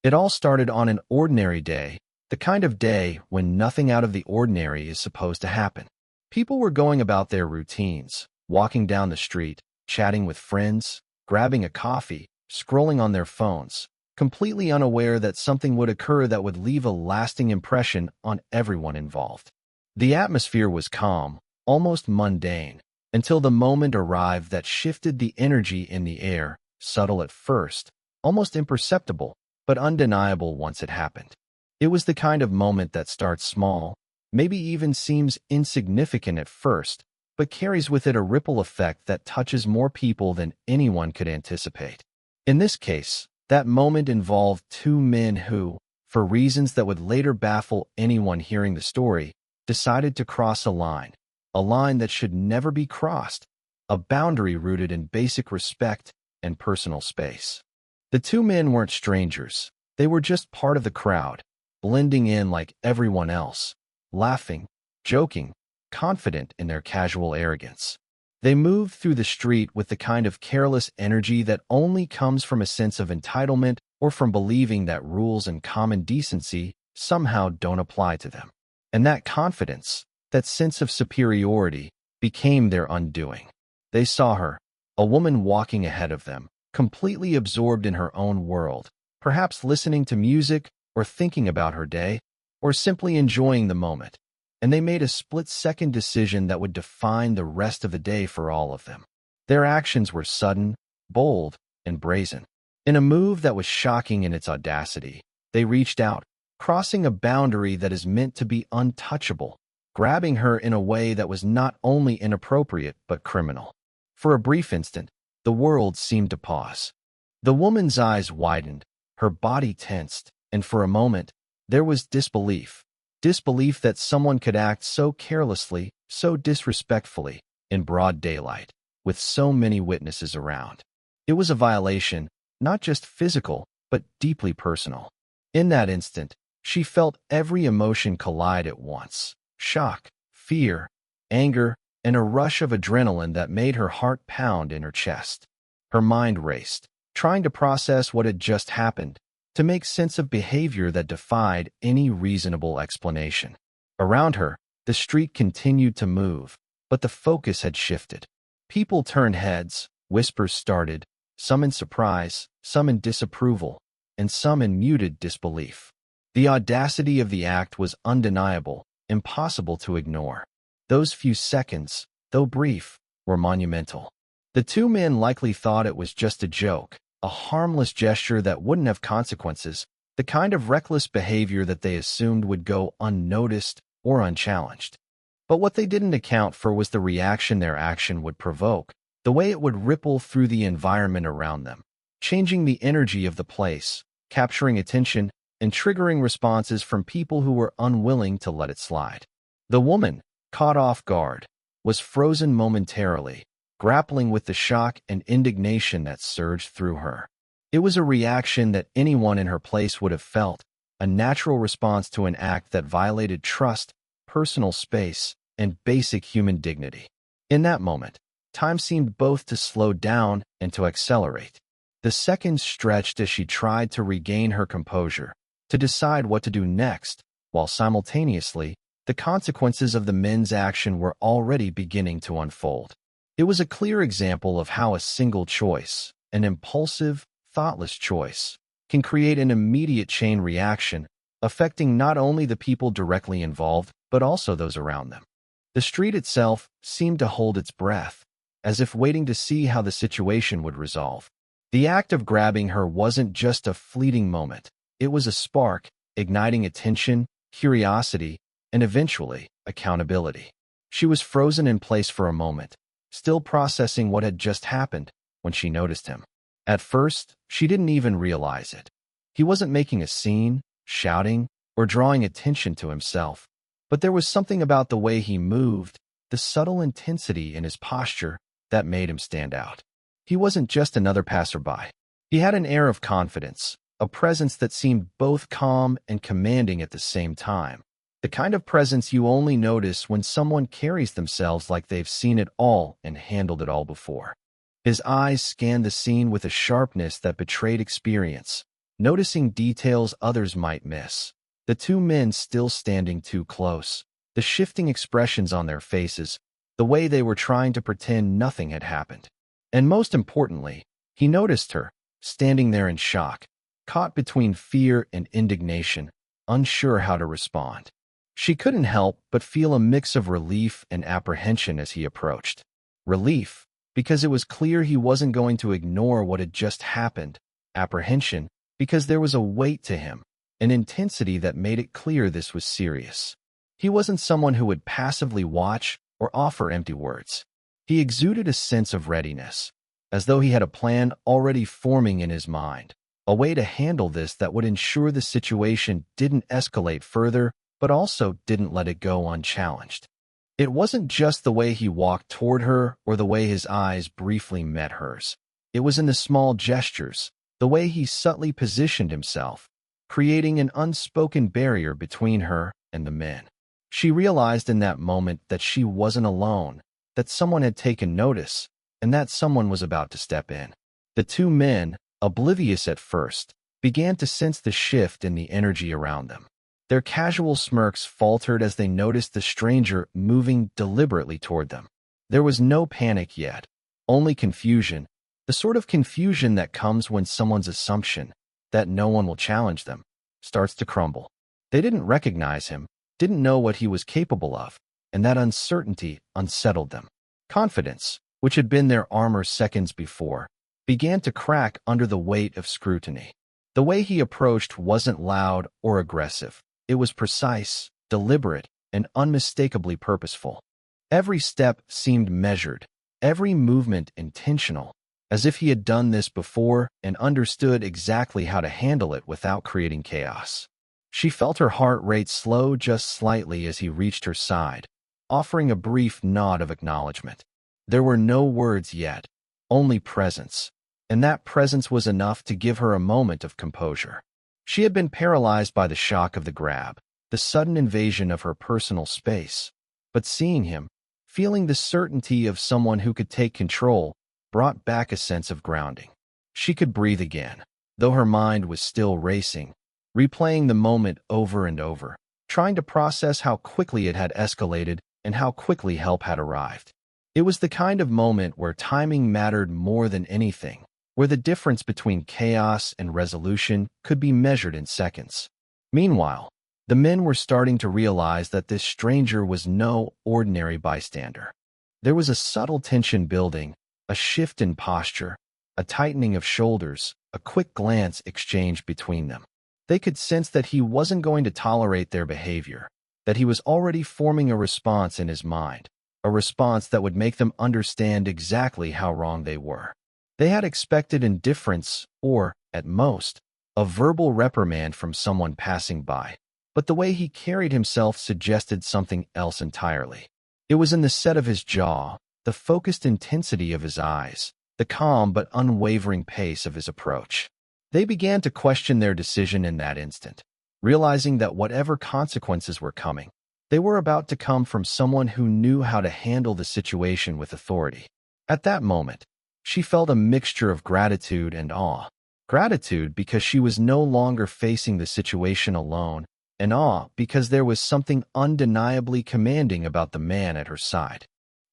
It all started on an ordinary day, the kind of day when nothing out of the ordinary is supposed to happen. People were going about their routines, walking down the street, chatting with friends, grabbing a coffee, scrolling on their phones, completely unaware that something would occur that would leave a lasting impression on everyone involved. The atmosphere was calm, almost mundane, until the moment arrived that shifted the energy in the air, subtle at first, almost imperceptible, but undeniable once it happened. It was the kind of moment that starts small, maybe even seems insignificant at first, but carries with it a ripple effect that touches more people than anyone could anticipate. In this case, that moment involved two men who, for reasons that would later baffle anyone hearing the story, decided to cross a line that should never be crossed, a boundary rooted in basic respect and personal space. The two men weren't strangers. They were just part of the crowd, blending in like everyone else, laughing, joking, confident in their casual arrogance. They moved through the street with the kind of careless energy that only comes from a sense of entitlement or from believing that rules and common decency somehow don't apply to them. And that confidence, that sense of superiority, became their undoing. They saw her, a woman walking ahead of them, completely absorbed in her own world, perhaps listening to music or thinking about her day, or simply enjoying the moment, and they made a split-second decision that would define the rest of the day for all of them. Their actions were sudden, bold, and brazen. In a move that was shocking in its audacity, they reached out, crossing a boundary that is meant to be untouchable, grabbing her in a way that was not only inappropriate but criminal. For a brief instant, the world seemed to pause. The woman's eyes widened, her body tensed, and for a moment, there was disbelief. Disbelief that someone could act so carelessly, so disrespectfully, in broad daylight, with so many witnesses around. It was a violation, not just physical, but deeply personal. In that instant, she felt every emotion collide at once: shock, fear, anger, and a rush of adrenaline that made her heart pound in her chest. Her mind raced, trying to process what had just happened, to make sense of behavior that defied any reasonable explanation. Around her, the street continued to move, but the focus had shifted. People turned heads, whispers started, some in surprise, some in disapproval, and some in muted disbelief. The audacity of the act was undeniable, impossible to ignore. Those few seconds, though brief, were monumental. The two men likely thought it was just a joke, a harmless gesture that wouldn't have consequences, the kind of reckless behavior that they assumed would go unnoticed or unchallenged. But what they didn't account for was the reaction their action would provoke, the way it would ripple through the environment around them, changing the energy of the place, capturing attention, and triggering responses from people who were unwilling to let it slide. The woman, caught off guard, was frozen momentarily, grappling with the shock and indignation that surged through her. It was a reaction that anyone in her place would have felt, a natural response to an act that violated trust, personal space, and basic human dignity. In that moment, time seemed both to slow down and to accelerate. The seconds stretched as she tried to regain her composure, to decide what to do next, while simultaneously, the consequences of the men's action were already beginning to unfold. It was a clear example of how a single choice, an impulsive, thoughtless choice, can create an immediate chain reaction, affecting not only the people directly involved, but also those around them. The street itself seemed to hold its breath, as if waiting to see how the situation would resolve. The act of grabbing her wasn't just a fleeting moment. It was a spark, igniting attention, curiosity, and eventually, accountability. She was frozen in place for a moment, still processing what had just happened, when she noticed him. At first, she didn't even realize it. He wasn't making a scene, shouting, or drawing attention to himself, but there was something about the way he moved, the subtle intensity in his posture, that made him stand out. He wasn't just another passerby. He had an air of confidence, a presence that seemed both calm and commanding at the same time. The kind of presence you only notice when someone carries themselves like they've seen it all and handled it all before. His eyes scanned the scene with a sharpness that betrayed experience, noticing details others might miss. The two men still standing too close, the shifting expressions on their faces, the way they were trying to pretend nothing had happened. And most importantly, he noticed her, standing there in shock, caught between fear and indignation, unsure how to respond. She couldn't help but feel a mix of relief and apprehension as he approached. Relief, because it was clear he wasn't going to ignore what had just happened. Apprehension, because there was a weight to him, an intensity that made it clear this was serious. He wasn't someone who would passively watch or offer empty words. He exuded a sense of readiness, as though he had a plan already forming in his mind, a way to handle this that would ensure the situation didn't escalate further, but also didn't let it go unchallenged. It wasn't just the way he walked toward her or the way his eyes briefly met hers. It was in the small gestures, the way he subtly positioned himself, creating an unspoken barrier between her and the men. She realized in that moment that she wasn't alone, that someone had taken notice, and that someone was about to step in. The two men, oblivious at first, began to sense the shift in the energy around them. Their casual smirks faltered as they noticed the stranger moving deliberately toward them. There was no panic yet, only confusion, the sort of confusion that comes when someone's assumption, that no one will challenge them, starts to crumble. They didn't recognize him, didn't know what he was capable of, and that uncertainty unsettled them. Confidence, which had been their armor seconds before, began to crack under the weight of scrutiny. The way he approached wasn't loud or aggressive. It was precise, deliberate, and unmistakably purposeful. Every step seemed measured, every movement intentional, as if he had done this before and understood exactly how to handle it without creating chaos. She felt her heart rate slow just slightly as he reached her side, offering a brief nod of acknowledgement. There were no words yet, only presence, and that presence was enough to give her a moment of composure. She had been paralyzed by the shock of the grab, the sudden invasion of her personal space. But seeing him, feeling the certainty of someone who could take control, brought back a sense of grounding. She could breathe again, though her mind was still racing, replaying the moment over and over, trying to process how quickly it had escalated and how quickly help had arrived. It was the kind of moment where timing mattered more than anything, where the difference between chaos and resolution could be measured in seconds. Meanwhile, the men were starting to realize that this stranger was no ordinary bystander. There was a subtle tension building, a shift in posture, a tightening of shoulders, a quick glance exchanged between them. They could sense that he wasn't going to tolerate their behavior, that he was already forming a response in his mind, a response that would make them understand exactly how wrong they were. They had expected indifference or, at most, a verbal reprimand from someone passing by, but the way he carried himself suggested something else entirely. It was in the set of his jaw, the focused intensity of his eyes, the calm but unwavering pace of his approach. They began to question their decision in that instant, realizing that whatever consequences were coming, they were about to come from someone who knew how to handle the situation with authority. At that moment, she felt a mixture of gratitude and awe. Gratitude because she was no longer facing the situation alone, and awe because there was something undeniably commanding about the man at her side.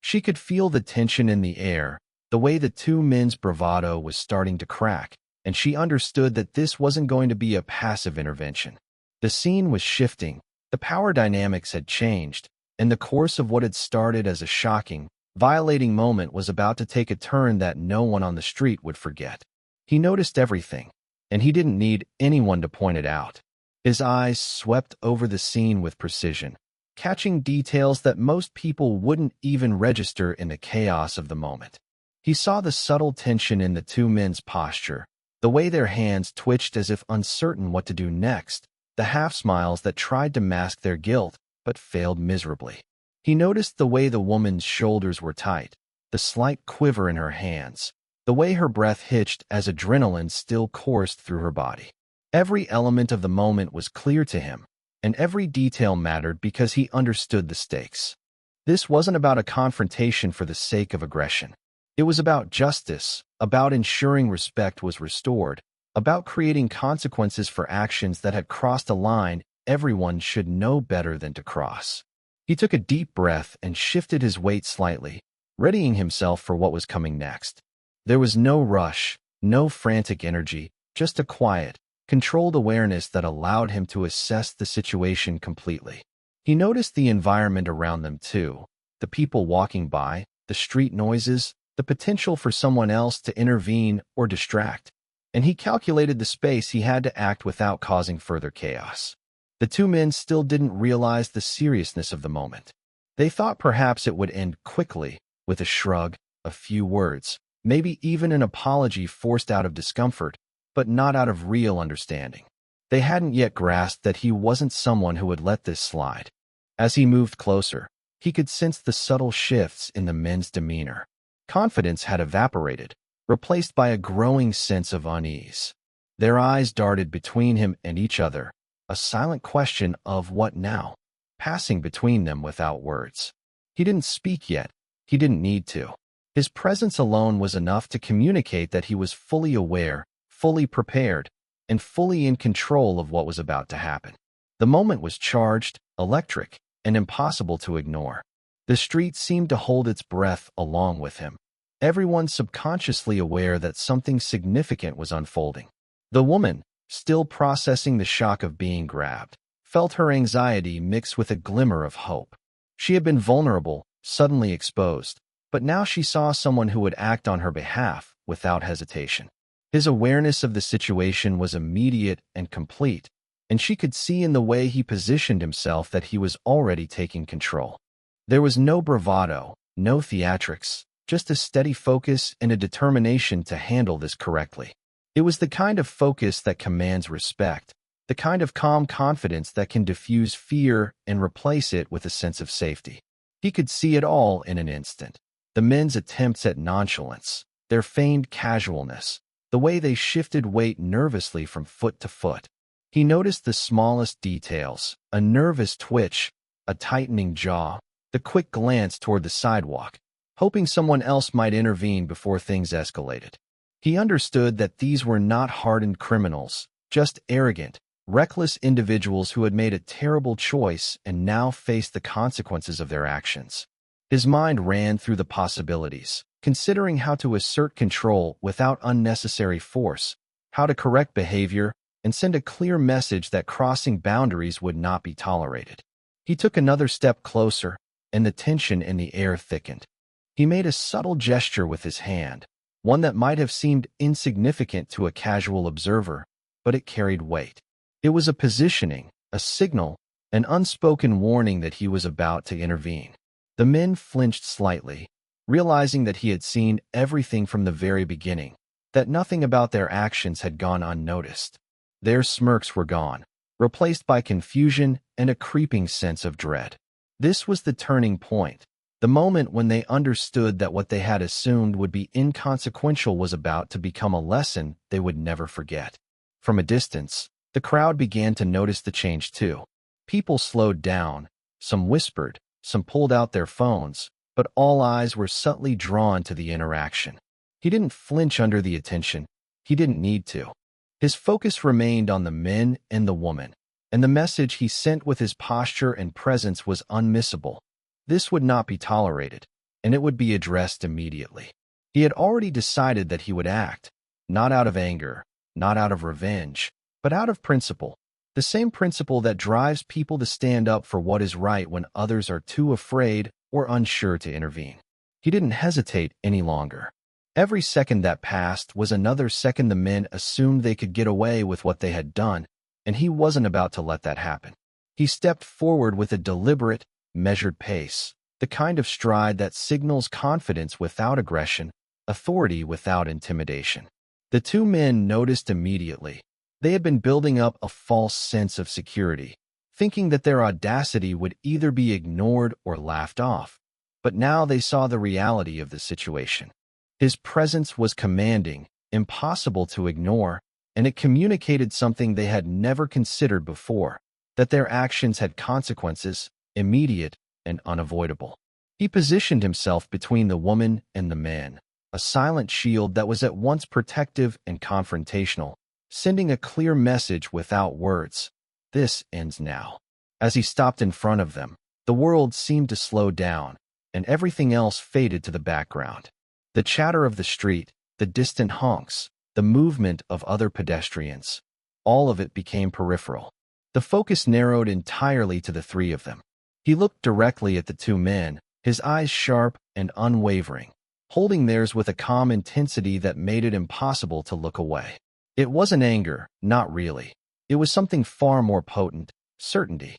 She could feel the tension in the air, the way the two men's bravado was starting to crack, and she understood that this wasn't going to be a passive intervention. The scene was shifting, the power dynamics had changed, and the course of what had started as a shocking, violating moment was about to take a turn that no one on the street would forget. He noticed everything, and he didn't need anyone to point it out. His eyes swept over the scene with precision, catching details that most people wouldn't even register in the chaos of the moment. He saw the subtle tension in the two men's posture, the way their hands twitched as if uncertain what to do next, the half-smiles that tried to mask their guilt but failed miserably. He noticed the way the woman's shoulders were tight, the slight quiver in her hands, the way her breath hitched as adrenaline still coursed through her body. Every element of the moment was clear to him, and every detail mattered because he understood the stakes. This wasn't about a confrontation for the sake of aggression. It was about justice, about ensuring respect was restored, about creating consequences for actions that had crossed a line everyone should know better than to cross. He took a deep breath and shifted his weight slightly, readying himself for what was coming next. There was no rush, no frantic energy, just a quiet, controlled awareness that allowed him to assess the situation completely. He noticed the environment around them too, the people walking by, the street noises, the potential for someone else to intervene or distract, and he calculated the space he had to act without causing further chaos. The two men still didn't realize the seriousness of the moment. They thought perhaps it would end quickly, with a shrug, a few words, maybe even an apology forced out of discomfort, but not out of real understanding. They hadn't yet grasped that he wasn't someone who would let this slide. As he moved closer, he could sense the subtle shifts in the men's demeanor. Confidence had evaporated, replaced by a growing sense of unease. Their eyes darted between him and each other, a silent question of what now, passing between them without words. He didn't speak yet. He didn't need to. His presence alone was enough to communicate that he was fully aware, fully prepared, and fully in control of what was about to happen. The moment was charged, electric, and impossible to ignore. The street seemed to hold its breath along with him. Everyone subconsciously aware that something significant was unfolding. The woman, still processing the shock of being grabbed, felt her anxiety mix with a glimmer of hope. She had been vulnerable, suddenly exposed, but now she saw someone who would act on her behalf without hesitation. His awareness of the situation was immediate and complete, and she could see in the way he positioned himself that he was already taking control. There was no bravado, no theatrics, just a steady focus and a determination to handle this correctly. It was the kind of focus that commands respect, the kind of calm confidence that can diffuse fear and replace it with a sense of safety. He could see it all in an instant. The men's attempts at nonchalance, their feigned casualness, the way they shifted weight nervously from foot to foot. He noticed the smallest details, a nervous twitch, a tightening jaw, the quick glance toward the sidewalk, hoping someone else might intervene before things escalated. He understood that these were not hardened criminals, just arrogant, reckless individuals who had made a terrible choice and now faced the consequences of their actions. His mind ran through the possibilities, considering how to assert control without unnecessary force, how to correct behavior, and send a clear message that crossing boundaries would not be tolerated. He took another step closer, and the tension in the air thickened. He made a subtle gesture with his hand, one that might have seemed insignificant to a casual observer, but it carried weight. It was a positioning, a signal, an unspoken warning that he was about to intervene. The men flinched slightly, realizing that he had seen everything from the very beginning, that nothing about their actions had gone unnoticed. Their smirks were gone, replaced by confusion and a creeping sense of dread. This was the turning point. The moment when they understood that what they had assumed would be inconsequential was about to become a lesson they would never forget. From a distance, the crowd began to notice the change too. People slowed down, some whispered, some pulled out their phones, but all eyes were subtly drawn to the interaction. He didn't flinch under the attention. He didn't need to. His focus remained on the men and the woman, and the message he sent with his posture and presence was unmissable. This would not be tolerated, and it would be addressed immediately. He had already decided that he would act, not out of anger, not out of revenge, but out of principle, the same principle that drives people to stand up for what is right when others are too afraid or unsure to intervene. He didn't hesitate any longer. Every second that passed was another second the men assumed they could get away with what they had done, and he wasn't about to let that happen. He stepped forward with a deliberate, measured pace, the kind of stride that signals confidence without aggression, authority without intimidation. The two men noticed immediately. They had been building up a false sense of security, thinking that their audacity would either be ignored or laughed off. But now they saw the reality of the situation. His presence was commanding, impossible to ignore, and it communicated something they had never considered before, that their actions had consequences, immediate and unavoidable. He positioned himself between the woman and the man, a silent shield that was at once protective and confrontational, sending a clear message without words. This ends now. As he stopped in front of them, the world seemed to slow down, and everything else faded to the background. The chatter of the street, the distant honks, the movement of other pedestrians, all of it became peripheral. The focus narrowed entirely to the three of them. He looked directly at the two men, his eyes sharp and unwavering, holding theirs with a calm intensity that made it impossible to look away. It wasn't anger, not really. It was something far more potent, certainty.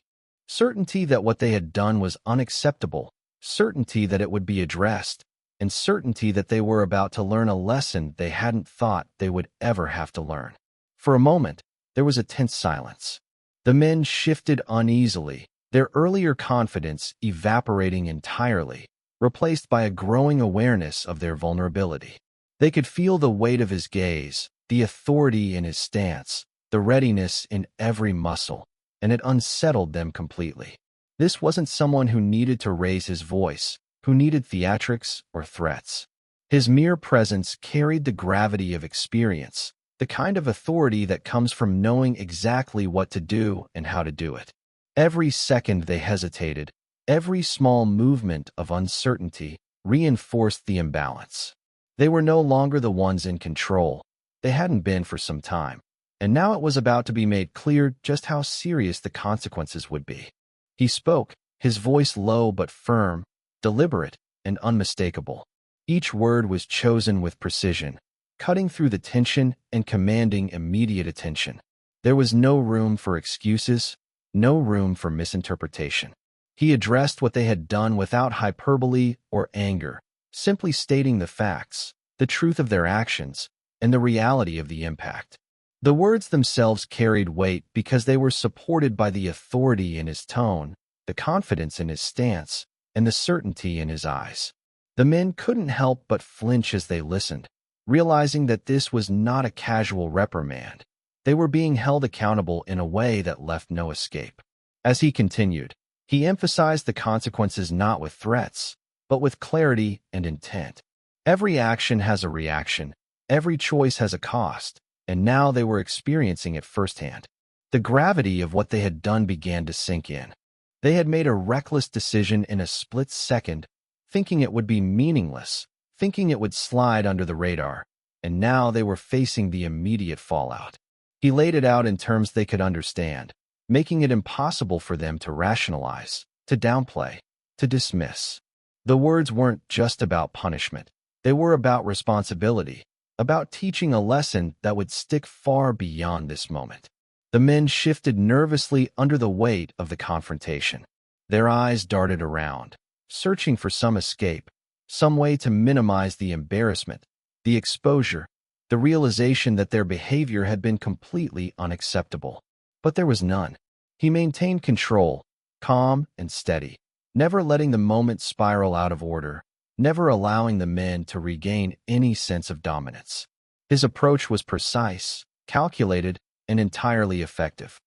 Certainty that what they had done was unacceptable, certainty that it would be addressed, and certainty that they were about to learn a lesson they hadn't thought they would ever have to learn. For a moment, there was a tense silence. The men shifted uneasily, their earlier confidence evaporating entirely, replaced by a growing awareness of their vulnerability. They could feel the weight of his gaze, the authority in his stance, the readiness in every muscle, and it unsettled them completely. This wasn't someone who needed to raise his voice, who needed theatrics or threats. His mere presence carried the gravity of experience, the kind of authority that comes from knowing exactly what to do and how to do it. Every second they hesitated, every small movement of uncertainty reinforced the imbalance. They were no longer the ones in control. They hadn't been for some time, and now it was about to be made clear just how serious the consequences would be. He spoke, his voice low but firm, deliberate and unmistakable. Each word was chosen with precision, cutting through the tension and commanding immediate attention. There was no room for excuses, no room for misinterpretation. He addressed what they had done without hyperbole or anger, simply stating the facts, the truth of their actions, and the reality of the impact. The words themselves carried weight because they were supported by the authority in his tone, the confidence in his stance, and the certainty in his eyes. The men couldn't help but flinch as they listened, realizing that this was not a casual reprimand. They were being held accountable in a way that left no escape. As he continued, he emphasized the consequences not with threats, but with clarity and intent. Every action has a reaction, every choice has a cost, and now they were experiencing it firsthand. The gravity of what they had done began to sink in. They had made a reckless decision in a split second, thinking it would be meaningless, thinking it would slide under the radar, and now they were facing the immediate fallout. He laid it out in terms they could understand, making it impossible for them to rationalize, to downplay, to dismiss. The words weren't just about punishment. They were about responsibility, about teaching a lesson that would stick far beyond this moment. The men shifted nervously under the weight of the confrontation. Their eyes darted around, searching for some escape, some way to minimize the embarrassment, the exposure, the realization that their behavior had been completely unacceptable. But there was none. He maintained control, calm and steady, never letting the moment spiral out of order, never allowing the men to regain any sense of dominance. His approach was precise, calculated, and entirely effective.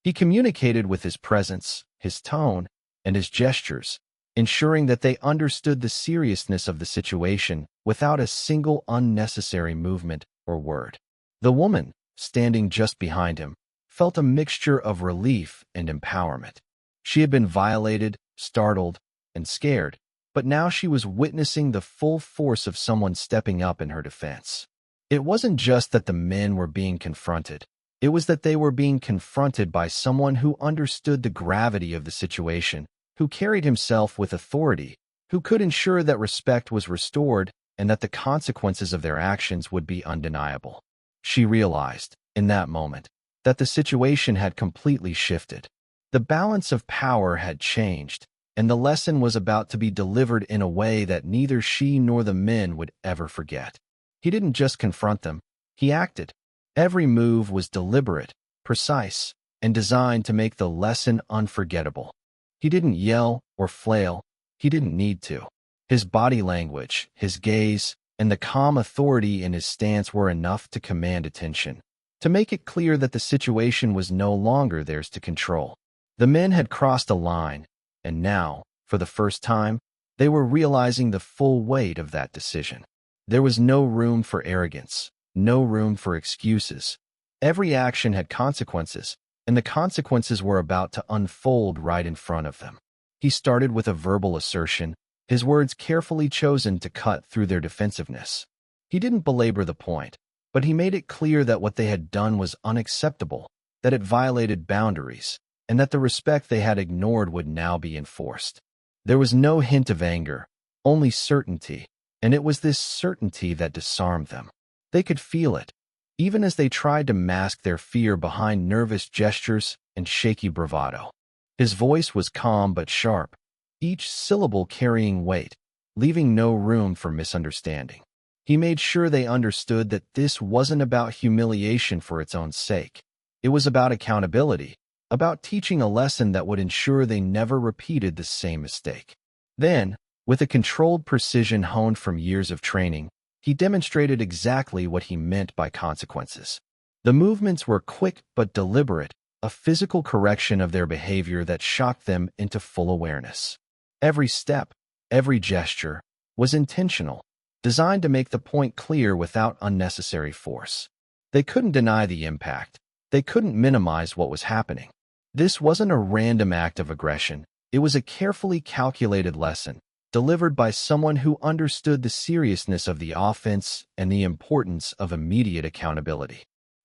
He communicated with his presence, his tone, and his gestures, ensuring that they understood the seriousness of the situation without a single unnecessary movement or word. The woman, standing just behind him, felt a mixture of relief and empowerment. She had been violated, startled, and scared, but now she was witnessing the full force of someone stepping up in her defense. It wasn't just that the men were being confronted. It was that they were being confronted by someone who understood the gravity of the situation, who carried himself with authority, who could ensure that respect was restored and that the consequences of their actions would be undeniable. She realized, in that moment, that the situation had completely shifted. The balance of power had changed, and the lesson was about to be delivered in a way that neither she nor the men would ever forget. He didn't just confront them, he acted. Every move was deliberate, precise, and designed to make the lesson unforgettable. He didn't yell or flail, he didn't need to. His body language, his gaze, and the calm authority in his stance were enough to command attention, to make it clear that the situation was no longer theirs to control. The men had crossed a line, and now, for the first time, they were realizing the full weight of that decision. There was no room for arrogance, no room for excuses. Every action had consequences, and the consequences were about to unfold right in front of them. He started with a verbal assertion, his words carefully chosen to cut through their defensiveness. He didn't belabor the point, but he made it clear that what they had done was unacceptable, that it violated boundaries, and that the respect they had ignored would now be enforced. There was no hint of anger, only certainty, and it was this certainty that disarmed them. They could feel it, even as they tried to mask their fear behind nervous gestures and shaky bravado. His voice was calm but sharp, each syllable carrying weight, leaving no room for misunderstanding. He made sure they understood that this wasn't about humiliation for its own sake. It was about accountability, about teaching a lesson that would ensure they never repeated the same mistake. Then, with a controlled precision honed from years of training, he demonstrated exactly what he meant by consequences. The movements were quick but deliberate, a physical correction of their behavior that shocked them into full awareness. Every step, every gesture, was intentional, designed to make the point clear without unnecessary force. They couldn't deny the impact. They couldn't minimize what was happening. This wasn't a random act of aggression. It was a carefully calculated lesson, delivered by someone who understood the seriousness of the offense and the importance of immediate accountability.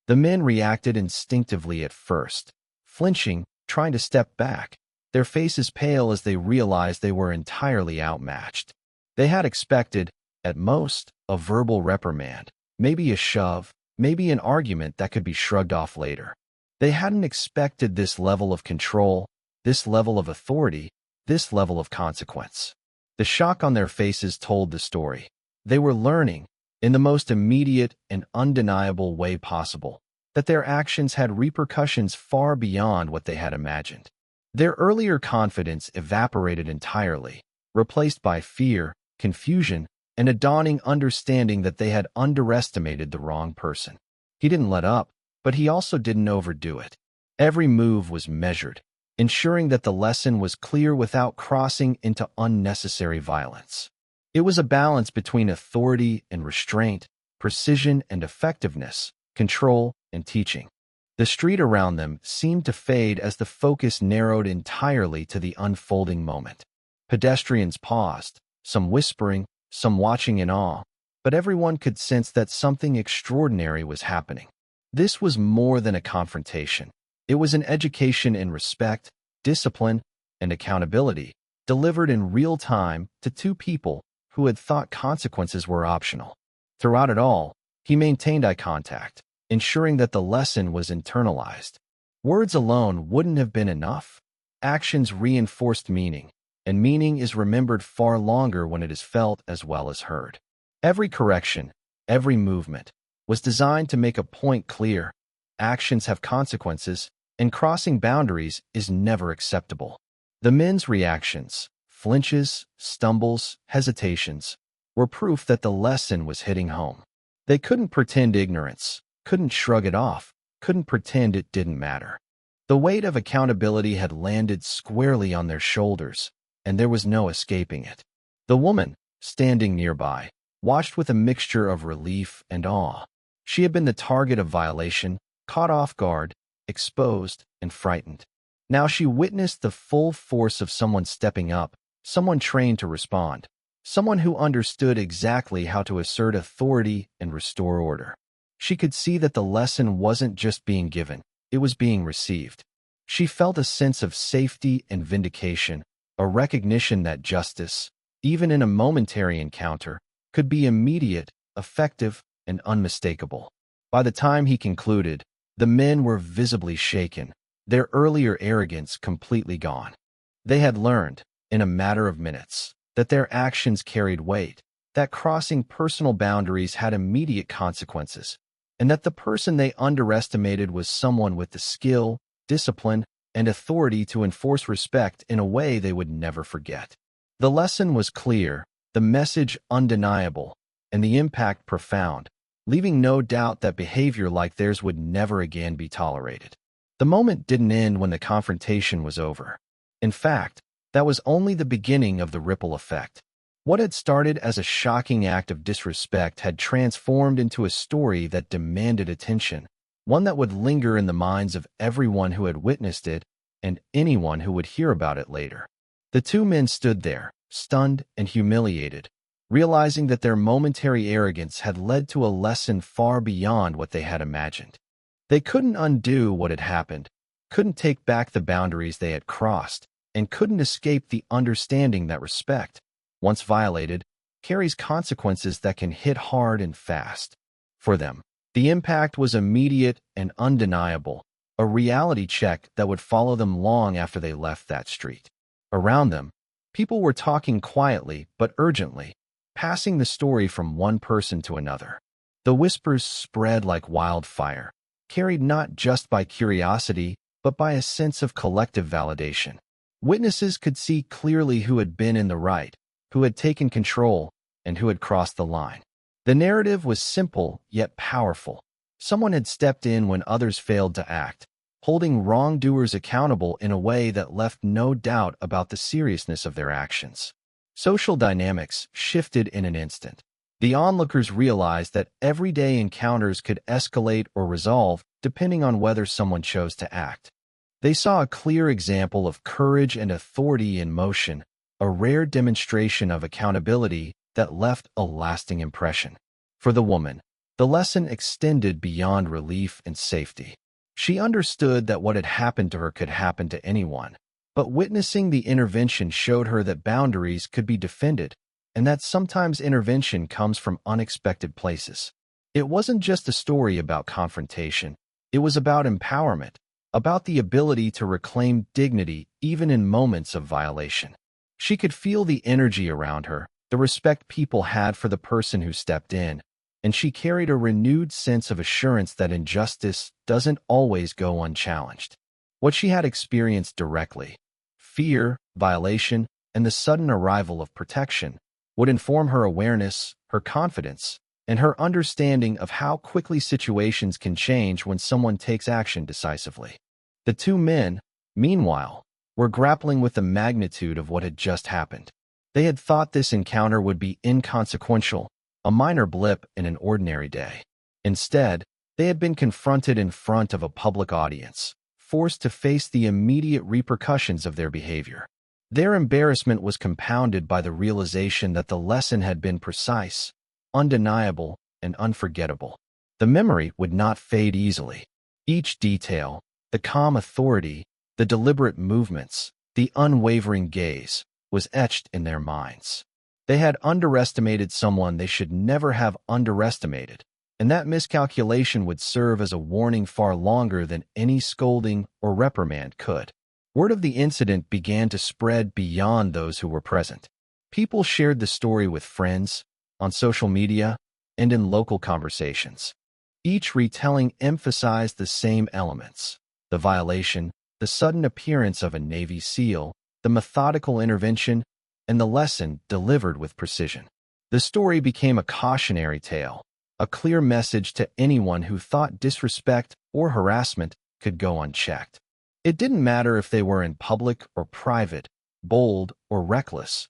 The men reacted instinctively at first, flinching, trying to step back, their faces pale as they realized they were entirely outmatched. They had expected, at most, a verbal reprimand, maybe a shove, maybe an argument that could be shrugged off later. They hadn't expected this level of control, this level of authority, this level of consequence. The shock on their faces told the story. They were learning, in the most immediate and undeniable way possible, that their actions had repercussions far beyond what they had imagined. Their earlier confidence evaporated entirely, replaced by fear, confusion, and a dawning understanding that they had underestimated the wrong person. He didn't let up, but he also didn't overdo it. Every move was measured, ensuring that the lesson was clear without crossing into unnecessary violence. It was a balance between authority and restraint, precision and effectiveness, control and teaching. The street around them seemed to fade as the focus narrowed entirely to the unfolding moment. Pedestrians paused, some whispering, some watching in awe, but everyone could sense that something extraordinary was happening. This was more than a confrontation. It was an education in respect, discipline, and accountability, delivered in real time to two people who had thought consequences were optional. Throughout it all, he maintained eye contact, ensuring that the lesson was internalized. Words alone wouldn't have been enough. Actions reinforced meaning, and meaning is remembered far longer when it is felt as well as heard. Every correction, every movement, was designed to make a point clear. Actions have consequences, and crossing boundaries is never acceptable. The men's reactions, flinches, stumbles, hesitations, were proof that the lesson was hitting home. They couldn't pretend ignorance, couldn't shrug it off, couldn't pretend it didn't matter. The weight of accountability had landed squarely on their shoulders, and there was no escaping it. The woman, standing nearby, watched with a mixture of relief and awe. She had been the target of violation, caught off guard, exposed, and frightened. Now she witnessed the full force of someone stepping up, someone trained to respond, someone who understood exactly how to assert authority and restore order. She could see that the lesson wasn't just being given, it was being received. She felt a sense of safety and vindication, a recognition that justice, even in a momentary encounter, could be immediate, effective, and unmistakable. By the time he concluded, the men were visibly shaken, their earlier arrogance completely gone. They had learned, in a matter of minutes, that their actions carried weight, that crossing personal boundaries had immediate consequences, and that the person they underestimated was someone with the skill, discipline, and authority to enforce respect in a way they would never forget. The lesson was clear, the message undeniable, and the impact profound, leaving no doubt that behavior like theirs would never again be tolerated. The moment didn't end when the confrontation was over. In fact, that was only the beginning of the ripple effect. What had started as a shocking act of disrespect had transformed into a story that demanded attention, one that would linger in the minds of everyone who had witnessed it and anyone who would hear about it later. The two men stood there, stunned and humiliated, realizing that their momentary arrogance had led to a lesson far beyond what they had imagined. They couldn't undo what had happened, couldn't take back the boundaries they had crossed, and couldn't escape the understanding that respect, once violated, carries consequences that can hit hard and fast. For them, the impact was immediate and undeniable, a reality check that would follow them long after they left that street. Around them, people were talking quietly but urgently, passing the story from one person to another. The whispers spread like wildfire, carried not just by curiosity, but by a sense of collective validation. Witnesses could see clearly who had been in the right, who had taken control, and who had crossed the line. The narrative was simple yet powerful. Someone had stepped in when others failed to act, holding wrongdoers accountable in a way that left no doubt about the seriousness of their actions. Social dynamics shifted in an instant. The onlookers realized that everyday encounters could escalate or resolve depending on whether someone chose to act. They saw a clear example of courage and authority in motion, a rare demonstration of accountability that left a lasting impression. For the woman, the lesson extended beyond relief and safety. She understood that what had happened to her could happen to anyone, but witnessing the intervention showed her that boundaries could be defended, and that sometimes intervention comes from unexpected places. It wasn't just a story about confrontation. It was about empowerment, about the ability to reclaim dignity even in moments of violation. She could feel the energy around her, the respect people had for the person who stepped in, and she carried a renewed sense of assurance that injustice doesn't always go unchallenged. What she had experienced directly, fear, violation, and the sudden arrival of protection, would inform her awareness, her confidence, and her understanding of how quickly situations can change when someone takes action decisively. The two men, meanwhile, were grappling with the magnitude of what had just happened. They had thought this encounter would be inconsequential, a minor blip in an ordinary day. Instead, they had been confronted in front of a public audience, forced to face the immediate repercussions of their behavior. Their embarrassment was compounded by the realization that the lesson had been precise, undeniable, and unforgettable. The memory would not fade easily. Each detail, the calm authority, the deliberate movements, the unwavering gaze, was etched in their minds. They had underestimated someone they should never have underestimated, and that miscalculation would serve as a warning far longer than any scolding or reprimand could. Word of the incident began to spread beyond those who were present. People shared the story with friends, on social media, and in local conversations. Each retelling emphasized the same elements: the violation, the sudden appearance of a Navy SEAL, the methodical intervention, and the lesson delivered with precision. The story became a cautionary tale, a clear message to anyone who thought disrespect or harassment could go unchecked. It didn't matter if they were in public or private, bold or reckless.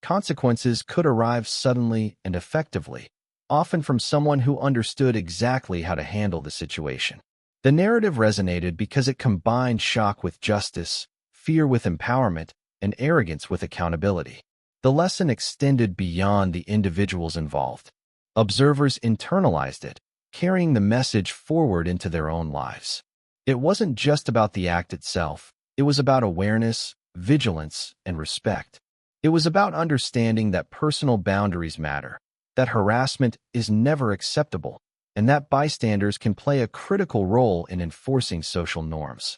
Consequences could arrive suddenly and effectively, often from someone who understood exactly how to handle the situation. The narrative resonated because it combined shock with justice, fear with empowerment, and arrogance with accountability. The lesson extended beyond the individuals involved. Observers internalized it, carrying the message forward into their own lives. It wasn't just about the act itself. It was about awareness, vigilance, and respect. It was about understanding that personal boundaries matter, that harassment is never acceptable, and that bystanders can play a critical role in enforcing social norms.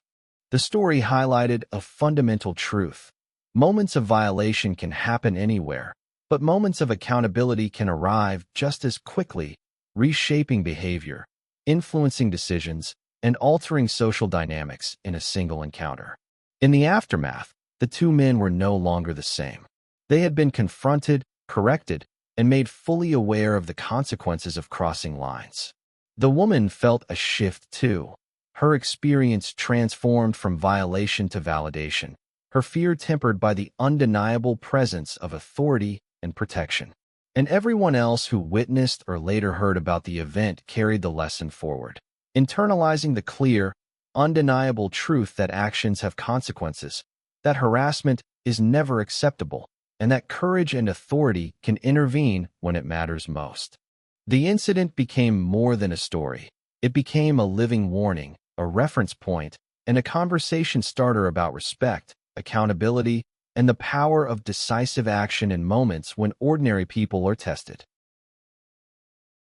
The story highlighted a fundamental truth. Moments of violation can happen anywhere, but moments of accountability can arrive just as quickly, reshaping behavior, influencing decisions, and altering social dynamics in a single encounter. In the aftermath, the two men were no longer the same. They had been confronted, corrected, and made fully aware of the consequences of crossing lines. The woman felt a shift too. Her experience transformed from violation to validation, her fear tempered by the undeniable presence of authority and protection. And everyone else who witnessed or later heard about the event carried the lesson forward. internalizing the clear, undeniable truth that actions have consequences, that harassment is never acceptable, and that courage and authority can intervene when it matters most. The incident became more than a story. It became a living warning, a reference point, and a conversation starter about respect, accountability, and the power of decisive action in moments when ordinary people are tested.